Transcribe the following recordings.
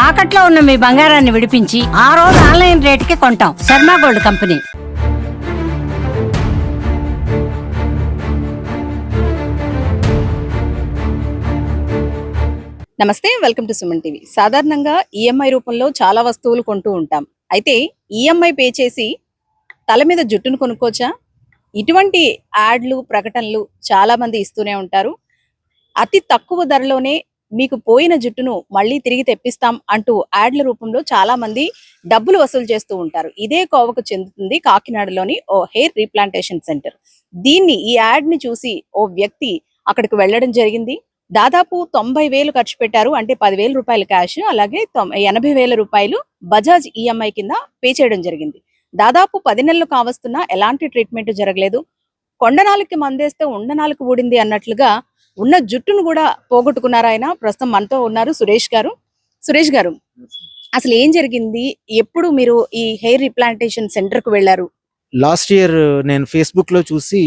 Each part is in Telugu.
తాకట్లో ఉన్న మీ బంగారాన్ని విడిపించి ఆ రోజు ఆన్లైన్ రేటుకి కొంటాం. Sharma gold company. నమస్తే, వెల్కమ్ టు సుమన్ టీవీ. సాధారణంగా ఈఎంఐ రూపంలో చాలా వస్తువులు కొంటూ ఉంటాం. అయితే ఈఎంఐ పే చేసి తల మీద జుట్టును కొనుక్కోవచ్చా? ఇటువంటి యాడ్లు, ప్రకటనలు చాలా మంది ఇస్తూనే ఉంటారు. అతి తక్కువ ధరలోనే మీకు పోయిన జుట్టును మళ్ళీ తిరిగి తెప్పిస్తాం అంటూ యాడ్ల రూపంలో చాలా మంది డబ్బులు వసూలు చేస్తూ ఉంటారు. ఇదే కోవకు చెందుతుంది కాకినాడలోని ఓ హెయిర్ రీప్లాంటేషన్ సెంటర్. ఈ యాడ్ ని చూసి ఓ వ్యక్తి అక్కడికి వెళ్ళడం జరిగింది. దాదాపు 90,000 ఖర్చు పెట్టారు. అంటే 10,000 రూపాయలు క్యాష్, అలాగే 80,000 రూపాయలు బజాజ్ ఈఎంఐ కింద పే చేయడం జరిగింది. దాదాపు 10 నెలలు కావస్తున్నా ఎలాంటి ట్రీట్మెంట్ జరగలేదు. కొండనాలకి మందేస్తే ఉండనాలకు ఊడింది అన్నట్లుగా ఉన్న జుట్టును కూడా పోగొట్టుకున్నారు ఆయన. ప్రస్తుతం మనతో ఉన్నారు సురేష్ గారు. సురేష్ గారు, అసలు ఏం జరిగింది? ఎప్పుడు మీరు ఈ హెయిర్ రీప్లాంటేషన్ సెంటర్ కు వెళ్ళారు? లాస్ట్ ఇయర్ నేను ఫేస్బుక్ లో చూసి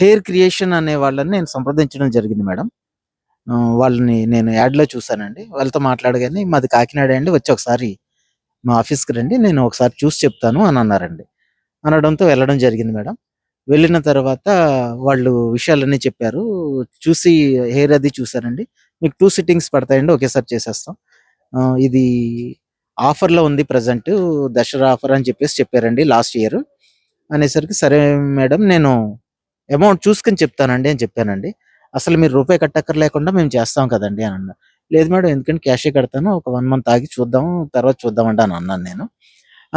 హెయిర్ క్రియేషన్ అనే వాళ్ళని నేను సంప్రదించడం జరిగింది మేడం. వాళ్ళని నేను యాడ్ లో చూసానండి. వాళ్ళతో మాట్లాడగానే మాది కాకినాడ అండి, వచ్చి ఒకసారి మా ఆఫీస్కి రండి, నేను ఒకసారి చూసి చెప్తాను అని అన్నారండి. అనడంతో వెళ్ళడం జరిగింది మేడం. వెళ్ళిన తర్వాత వాళ్ళు విషయాలన్నీ చెప్పారు. చూసి హెయిర్ అది చూసారండి. మీకు 2 సిట్టింగ్స్ పడతాయండి, ఒకేసారి చేసేస్తాం. ఇది ఆఫర్లో ఉంది, ప్రజెంట్ దసరా ఆఫర్ అని చెప్పారండి లాస్ట్ ఇయర్. అనేసరికి సరే మేడం, నేను అమౌంట్ చూసుకుని చెప్తానండి అని చెప్పానండి. అసలు మీరు రూపాయి కట్టక్కర్లేకుండా మేము చేస్తాం కదండి అని అన్నా. లేదు మేడం, ఎందుకంటే క్యాషే కడతాను, ఒక 1 మంత్ ఆగి చూద్దాం, తర్వాత చూద్దామండి అని అన్నాను నేను.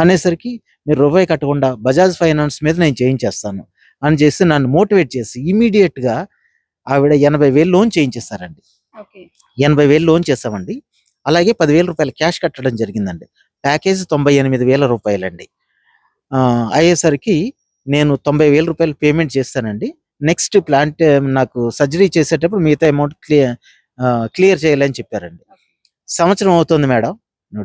అనేసరికి మీరు రూపాయి కట్టకుండా బజాజ్ ఫైనాన్స్ మీద నేను చేయించేస్తాను అని చేసి నన్ను మోటివేట్ చేసి ఇమీడియట్ గా ఆవిడ 80,000 లోన్ చేయించేస్తారండి. 80,000 లోన్ చేసామండి. అలాగే 10,000 రూపాయలు క్యాష్ కట్టడం జరిగిందండి. ప్యాకేజ్ 98,000 రూపాయలండి. అయ్యేసరికి నేను 90,000 రూపాయలు పేమెంట్ చేస్తానండి. నెక్స్ట్ ప్లాంట్ నాకు సర్జరీ చేసేటప్పుడు మిగతా అమౌంట్ క్లియర్ చేయాలని చెప్పారండి. సంవత్సరం అవుతుంది మేడం.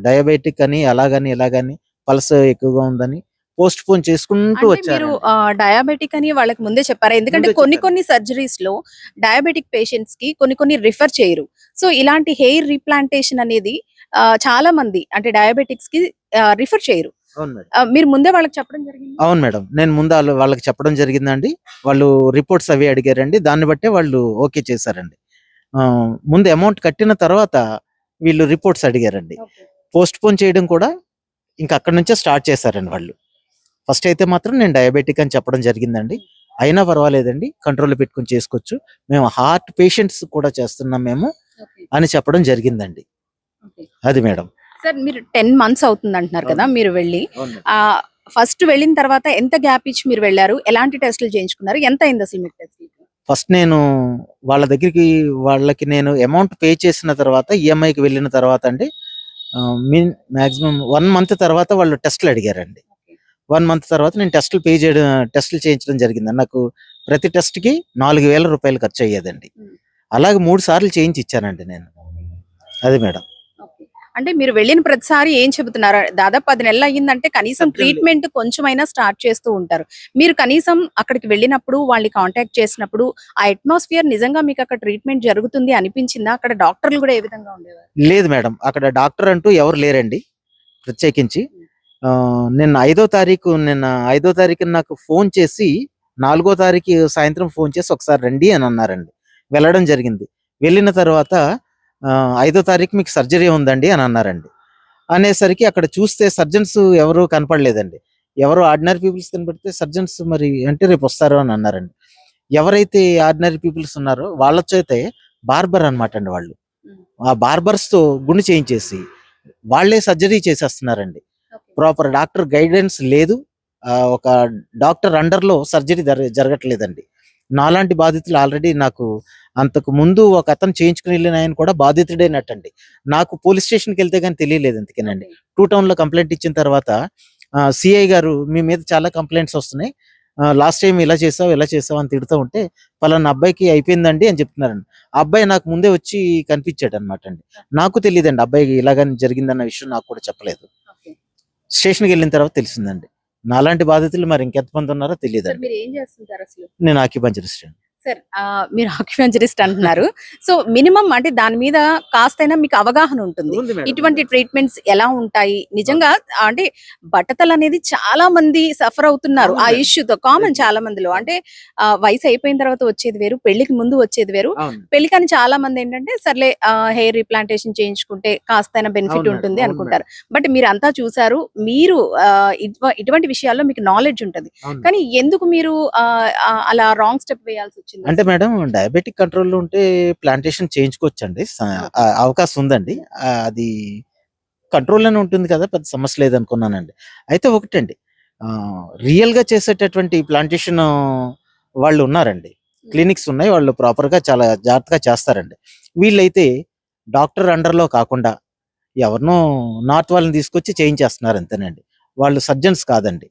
డయాబెటిక్ అని అలాగని ఇలాగని పల్స్ ఎక్కువగా ఉందని పోస్ట్ పోన్ చేసుకుంటూ వచ్చారు. డయాబెటిక్ అని వాళ్ళకి ముందే చెప్పారా? ఎందుకంటే కొన్ని సర్జరీస్ లో డయాబెటిక్ పేషెంట్స్ కి కొన్ని రిఫర్ చేయరు. సో ఇలాంటి హెయిర్ రీప్లాంటేషన్ అనేది చాలా మంది అంటే డయాబెటిక్స్ కి రిఫర్ చేయరు. మీరు ముందే వాళ్ళకి చెప్పడం జరిగింది? అవును మేడం, నేను ముందు వాళ్ళకి చెప్పడం జరిగిందండి. వాళ్ళు రిపోర్ట్స్ అవి అడిగారండి, దాన్ని బట్టే వాళ్ళు ఓకే చేశారండి. ముందు అమౌంట్ కట్టిన తర్వాత వీళ్ళు రిపోర్ట్స్ అడిగారండి. పోస్ట్ పోన్ చేయడం కూడా ఇంకా అక్కడ నుంచే స్టార్ట్ చేశారండి వాళ్ళు. ఫస్ట్ అయితే మాత్రం నేను డయాబెటిక్ అని చెప్పడం జరిగిందండి. అయినా పర్వాలేదండి, కంట్రోల్ పెట్టుకుని చేసుకోవచ్చు, మేము హార్ట్ పేషెంట్స్ కూడా చేస్తున్నాం మేము అని చెప్పడం జరిగిందండి. అది మేడం. సార్, మీరు 10 మంత్స్ అవుతుంది అంటున్నారు కదా మీరు వెళ్ళి. ఫస్ట్ వెళ్ళిన తర్వాత ఎంత గ్యాప్ ఇచ్చి మీరు వెళ్ళారు? ఎలాంటి టెస్టులు చేయించుకున్నారు? ఎంత అయింది అసలు మీకు టెస్ట్? ఫస్ట్ నేను వాళ్ళ దగ్గరికి వాళ్ళకి నేను అమౌంట్ పే చేసిన తర్వాత ఈఎంఐకి వెళ్ళిన తర్వాత అండి, మాక్సిమం 1 మంత్ తర్వాత వాళ్ళు టెస్టులు అడిగారండి. 1 మంత్ తర్వాత నేను టెస్టులు చేయించడం జరిగింది. నాకు ప్రతి టెస్ట్ కి 4,000 రూపాయలు ఖర్చు అయ్యేదండి. అలాగే 3 సార్లు చేయించి ఇచ్చానండి నేను. అది మేడం. అంటే మీరు వెళ్ళిన ప్రతిసారి ఏం చెబుతున్నారు? దాదాపు 10 నెలలు అయ్యిందంటే కనీసం ట్రీట్మెంట్ కొంచెమైనా స్టార్ట్ చేస్తూ ఉంటారు. మీరు కనీసం అక్కడికి వెళ్ళినప్పుడు వాళ్ళని కాంటాక్ట్ చేసినప్పుడు ఆ అట్మాస్ఫియర్ నిజంగా మీకు అక్కడ ట్రీట్మెంట్ జరుగుతుంది అనిపించిందా? అక్కడ డాక్టర్లు కూడా ఏ విధంగా ఉండేవారు? లేదు మేడం, అక్కడ డాక్టర్ అంటూ ఎవరు లేరండి ప్రత్యేకించి. నిన్న 5వ తారీఖు నాకు ఫోన్ చేసి 4వ తారీఖు సాయంత్రం ఫోన్ చేసి ఒకసారి రండి అని అన్నారండి. వెళ్ళడం జరిగింది. వెళ్ళిన తర్వాత 5వ తారీఖు మీకు సర్జరీ ఉందండి అని అన్నారండి. అనేసరికి అక్కడ చూస్తే సర్జన్స్ ఎవరు కనపడలేదండి. ఎవరో ఆర్డినరీ పీపుల్స్ కనపడితే సర్జన్స్ మరి అంటే రేపు వస్తారు అని అన్నారండి. ఎవరైతే ఆర్డినరీ పీపుల్స్ ఉన్నారో వాళ్ళ చేతే బార్బర్ అనమాట అండి వాళ్ళు. ఆ బార్బర్స్ తో గుండు చేయించేసి వాళ్లే సర్జరీ చేసేస్తున్నారండి. ప్రాపర్ డాక్టర్ గైడెన్స్ లేదు. ఒక డాక్టర్ అండర్ లో సర్జరీ జరగట్లేదండి. నాలాంటి బాధితులు ఆల్రెడీ నాకు అంతకు ముందు ఒక అతను చేయించుకుని వెళ్ళిన ఆయన కూడా బాధితుడేనట్టండి. నాకు పోలీస్ స్టేషన్కి వెళ్తే కానీ తెలియలేదు. అందుకేనండి 2 టౌన్ లో కంప్లైంట్ ఇచ్చిన తర్వాత సిఐ గారు మీ మీద చాలా కంప్లైంట్స్ వస్తున్నాయి, లాస్ట్ టైం ఇలా చేసావు అని తిడుతూ ఉంటే పలానా అబ్బాయికి అయిపోయిందండి అని చెప్తున్నారండి. ఆ అబ్బాయి నాకు ముందే వచ్చి కనిపించాడు అనమాట అండి. నాకు తెలియదండి అబ్బాయికి ఇలాగని జరిగిందన్న విషయం నాకు కూడా చెప్పలేదు. స్టేషన్కి వెళ్ళిన తర్వాత తెలిసిందండి. నాలాంటి బాధితులు మరి ఇంకెంతమంది ఉన్నారో తెలియదండి. మీరు ఏం చేస్తుంటారు అసలు? నేను ఆక్యుపంచరిస్ట్. సార్ మీరు ఆక్యుపెంచరిస్ట్ అంటున్నారు. సో మినిమం అంటే దాని మీద కాస్తైనా మీకు అవగాహన ఉంటుంది. ఇటువంటి ట్రీట్మెంట్స్ ఎలా ఉంటాయి నిజంగా అంటే బట్టతల అనేది చాలా మంది సఫర్ అవుతున్నారు అవును ఆ మేడం. ఇష్యూతో. కామన్ చాలా మందిలో అంటే వయసు అయిపోయిన తర్వాత వచ్చేది వేరు, పెళ్లికి ముందు వచ్చేది వేరు. అవును పెళ్లికని చాలా మంది ఏంటంటే సర్లే హెయిర్ రీప్లాంటేషన్ చేయించుకుంటే కాస్తైనా బెనిఫిట్ అవును మేడం. ఉంటుంది అవును అనుకుంటారు. బట్ మీరు అంతా చూసారు, మీరు ఇటువంటి విషయాల్లో మీకు నాలెడ్జ్ ఉంటుంది. అవును. కానీ ఎందుకు మీరు అలా రాంగ్ స్టెప్ వేయాల్సి వచ్చింది? అంటే మేడం డయాబెటిక్ కంట్రోల్లో ఉంటే ప్లాంటేషన్ చేయించుకోవచ్చండి. అవకాశం ఉందండి. అది కంట్రోల్‌లోనే ఉంటుంది కదా! పెద్ద సమస్య లేదనుకున్నానండి. అయితే ఒకటండి రియల్‌గా చేసేటటువంటి ప్లాంటేషన్ వాళ్ళు ఉన్నారండి. క్లినిక్స్ ఉన్నాయి. వాళ్ళు ప్రాపర్‌గా చాలా జాగ్రత్తగా చేస్తారండి. వీళ్ళైతే డాక్టర్ అండర్‌లో కాకుండా ఎవరినో నార్త్ వాళ్ళని తీసుకొచ్చి చేయించేస్తున్నారు అంతేనండి. వాళ్ళు సర్జన్స్ కాదండి.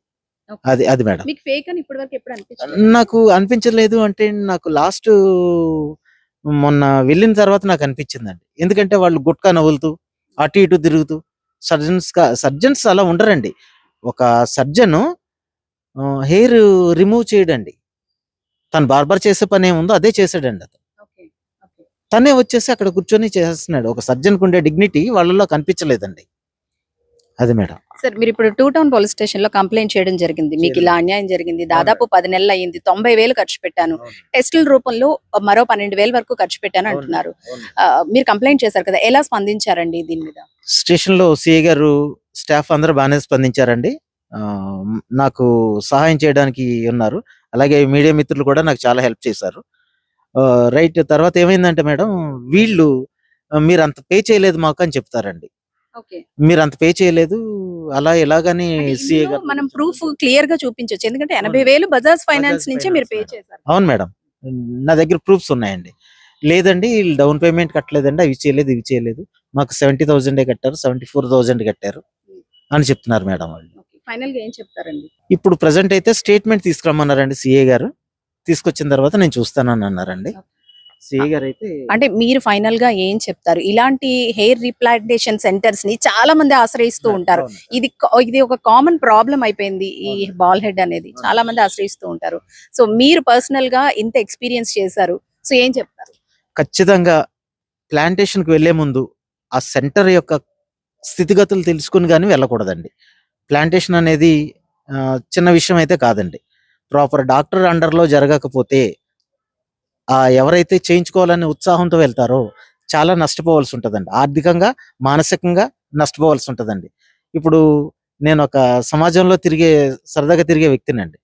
అది అది మేడం. మీకు ఫేక్ అని ఇప్పటివరకు ఎప్పుడు అనిపించలేదు? నాకు అనిపించలేదు అంటే నాకు మొన్న వెళ్ళిన తర్వాత నాకు అనిపించిందండి. ఎందుకంటే వాళ్ళు గుట్కా నములుతూ అటు ఇటు తిరుగుతూ సర్జన్స్ అలా ఉండరండి. ఒక సర్జన్ హెయిర్ రిమూవ్ చేయడండి. తను బార్బర్ చేసే పనేముందో అదే చేసాడండి అతను. ఓకే. ఓకే. తనే వచ్చేసి అక్కడ కూర్చొని చేసేస్తున్నాడు. ఒక సర్జన్‌కి ఉండే డిగ్నిటీ వాళ్ళలో కనిపించలేదండి. అది మేడం. సార్ మీరు ఇప్పుడు 2 టౌన్ పోలీస్ స్టేషన్ లో కంప్లైంట్ చేయడం జరిగింది. మీకు ఇలా అన్యాయం జరిగింది. దాదాపు 10 నెలలు అయింది. 90,000 ఖర్చు పెట్టాను. టెస్టుల రూపంలో మరో 12,000 వరకు ఖర్చు పెట్టాను అంటున్నారు. మీరు కంప్లైంట్ చేశారు కదా, ఎలా స్పందించారండి దీని మీద? స్టేషన్‌లో సీఐ గారు, స్టాఫ్ అందరూ బానే స్పందించారండి. నాకు సహాయం చేయడానికి ఉన్నారు. అలాగే మీడియా మిత్రులు కూడా నాకు చాలా హెల్ప్ చేశారు. రైట్ తర్వాత ఏమైందంటే మేడం వీళ్ళు మీరంత పే చేయలేదు మాకు అని చెప్తారండి. ఓకే. మీరంత పే చేయలేదు అలా ఇలాగని అంటే సీఐ ఇందులో గారు మనం ప్రూఫ్ క్లియర్ గా చూపించొచ్చు. ఎందుకంటే అవును. 80,000 బజాజ్ ఫైనాన్స్ బజాజ్ నుంచే మీరు పే ఫైనాన్స్ మేడం. చేశారు. అవును మేడం. నా దగ్గర ప్రూఫ్స్ ఉన్నాయండి. లేదండి ఈళ్ళు డౌన్ పేమెంట్ కట్టలేదండి. అవి చేయలేదు, ఇవి చేయలేదు. మాకు 70,000 కట్టారు. 74,000 కట్టారు అని చెప్తున్నారు మేడం వాళ్ళు. ఓకే. ఫైనల్ గా ఏం చెప్తారండి? ఇప్పుడు ప్రెజెంట్ అయితే స్టేట్మెంట్ తీసుకురమ్మన్నారండి సీఐ గారు. తీసుకొచ్చిన తర్వాత నేను చూస్తానని అన్నారండి. సీఐ గారు అయితే అంటే మీరు ఫైనల్ గా ఏం చెప్తారు? ఇలాంటి హెయిర్ రీప్లాంటేషన్ సెంటర్స్ ని చాలా మంది ఆశ్రయిస్తూ ఉంటారు. అవును. ఇది ఒక కామన్ ప్రాబ్లం అయిపోయింది ఈ అవును. బాల్ హెడ్ అనేది. అవును. చాలా మంది ఆశ్రయిస్తూ ఉంటారు. సో మీరు పర్సనల్ గా ఇంత ఎక్స్పీరియన్స్ చేశారు. సో ఏం చెప్తారు? ఖచ్చితంగా ప్లాంటేషన్‌కి వెళ్ళే ముందు ఆ సెంటర్ యొక్క స్థితిగతులు తెలుసుకొని గాని వెళ్ళకూడదండి. ప్లాంటేషన్ అనేది చిన్న విషయం అయితే కాదండి. ప్రాపర్ డాక్టర్ అండర్‌లో జరగకపోతే ఎవరైతే చేయించుకోవాలనే ఉత్సాహంతో వెళ్తారో చాలా నష్టపోవాల్సి ఉంటదండి. ఆర్థికంగా, మానసికంగా నష్టపోవాల్సి ఉంటదండి. ఇప్పుడు నేనొక సమాజంలో సరదాగా తిరిగే వ్యక్తినండి.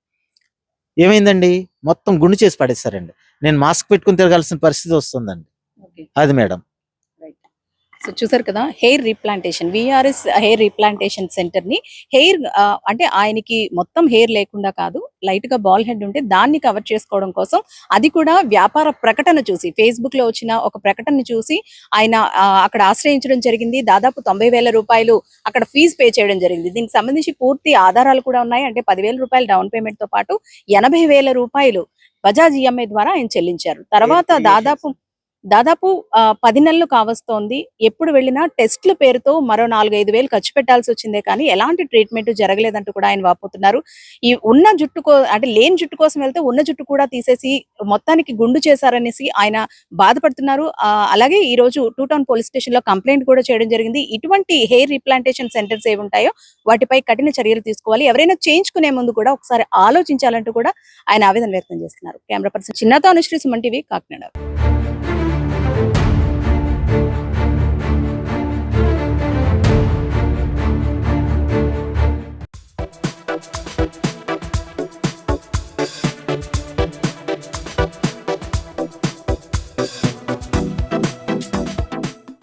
ఏమైందండి మొత్తం గుండు చేసి పడేసారండి. నేను మాస్క్ పెట్టుకొని తిరగాల్సిన పరిస్థితి వస్తుందండి. ఓకే. అది మేడం. రైట్. సో చూసారు కదా, hair replantation VRS hair replantation centre ని హెయిర్ అంటే ఆయనకి మొత్తం హెయిర్ లేకుండా కాదు, లైట్ గా బాల్ హెడ్ ఉంటే దాన్ని కవర్ చేసుకోవడం కోసం, అది కూడా వ్యాపార ప్రకటన చూసి, ఫేస్బుక్ లో వచ్చిన ఒక ప్రకటన చూసి ఆయన అక్కడ ఆశ్రయించడం జరిగింది. దాదాపు 90,000 రూపాయలు అక్కడ ఫీజు పే చేయడం జరిగింది. దీనికి సంబంధించి పూర్తి ఆధారాలు కూడా ఉన్నాయి. అంటే 10,000 రూపాయలు డౌన్ పేమెంట్ తో పాటు 80,000 రూపాయలు బజాజ్ ఈఎంఐ ద్వారా ఆయన చెల్లించారు. తర్వాత దాదాపు 10 నెలలు కావస్తోంది. ఎప్పుడు వెళ్ళినా టెస్ట్‌ల పేరుతో మరో 4, 5 వేలు ఖర్చు పెట్టాల్సి వచ్చిందే కానీ ఎలాంటి ట్రీట్మెంట్ జరగలేదంటూ కూడా ఆయన వాపోతున్నారు. ఈ ఉన్న అంటే లేని జుట్టు కోసం వెళ్తే ఉన్న జుట్టు కూడా తీసేసి మొత్తానికి గుండు చేశారనేసి ఆయన బాధపడుతున్నారు. అలాగే ఈ రోజు 2 టౌన్ పోలీస్ స్టేషన్‌లో కంప్లెయింట్ కూడా చేయడం జరిగింది. ఇటువంటి హెయిర్ రీప్లాంటేషన్ సెంటర్స్ ఏవి ఉంటాయో వాటిపై కఠిన చర్యలు తీసుకోవాలి. ఎవరైనా చేయించుకునే ముందు కూడా ఒకసారి ఆలోచించాలంటూ కూడా ఆయన ఆవేదన వ్యక్తం చేస్తున్నారు. కెమెరా పర్సన్ చిన్నతో అనుశ్రీ, సుమన్ టీవీ, కాకినాడ.